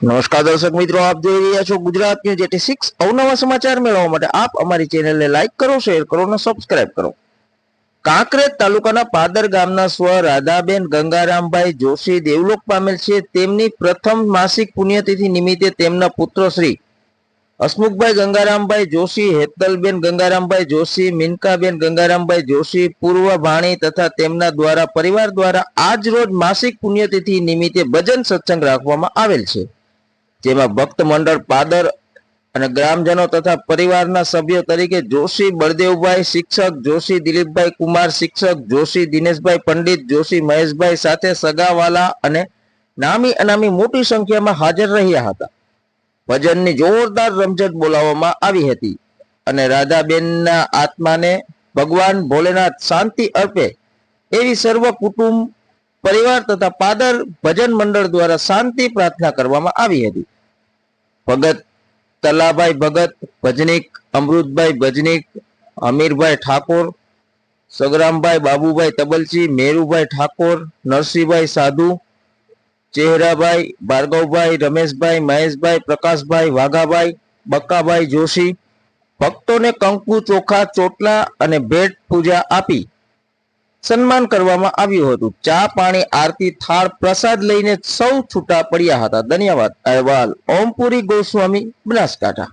નમસ્કાર દર્શક મિત્રો, આપ જોઈ રહ્યા છો ગુજરાત ન્યૂઝ 86। અવનવા સમાચાર મેળવવા માટે આપ અમારી ચેનલને લાઈક કરો, શેર કરો અને સબસ્ક્રાઇબ કરો। કાંકરેજ તાલુકાના પાદર ગામના સ્વ રાધાબેન ગંગારામભાઈ જોશી દેવલોક પામેલ છે। તેમની પ્રથમ માસિક પુણ્યતિથિ નિમિત્તે તેમના પુત્ર શ્રી હસમુખભાઈ ગંગારામભાઈ જોશી, હેતલબેન ગંગારામભાઈ જોશી, મિનકાબેન ગંગારામભાઈ જોશી, પૂર્વ ભાણી તથા તેમના દ્વારા પરિવાર દ્વારા આજ રોજ માસિક પુણ્યતિથિ નિમિત્તે ભજન સત્સંગ રાખવામાં આવેલ છે, જેમાં ભક્ત મંડળ પાદર અને ગ્રામજનો તથા પરિવારના સભ્યો તરીકે જોશી બળદેવભાઈ શિક્ષક, જોશી દિલીપભાઈ કુમાર શિક્ષક, જોશી દિનેશભાઈ પંડિત, જોશી મહેશભાઈ સાથે સગાવાલા અને નામી અનામી મોટી સંખ્યામાં હાજર રહ્યા હતા। ભજનની જોરદાર રમઝટ બોલાવવામાં આવી હતી અને રાધાબેનના આત્માને ભગવાન ભોલેનાથ શાંતિ અર્પે એવી સર્વ કુટુંબ પરિવાર તથા પાદર ભજન મંડળ દ્વારા શાંતિ પ્રાર્થના કરવામાં આવી હતી। ભગત તલાભાઈ ભગત ભજનીક, અમૃતભાઈ ભજનીક, અમીરભાઈ ઠાકોર, સગરામભાઈ બાબુભાઈ તબલચી, મેરુભાઈ ઠાકોર, નરસિંહભાઈ સાધુ, ચેહરાભાઈ, ભાર્ગવભાઈ, રમેશભાઈ, મહેશભાઈ, પ્રકાશભાઈ, વાઘાભાઈ, બક્કાભાઈ જોશી ભક્તોને કંકુ, ચોખા, ચોટલા અને ભેટ પૂજા આપી સન્માન કરવામાં આવ્યું હતું। ચા પાણી આરતી થાળ પ્રસાદ લઈને સૌ છૂટા પડ્યા હતા। ધન્યવાદ। અહેવાલ ઓમપુરી ગોસ્વામી, બનાસકાંઠા।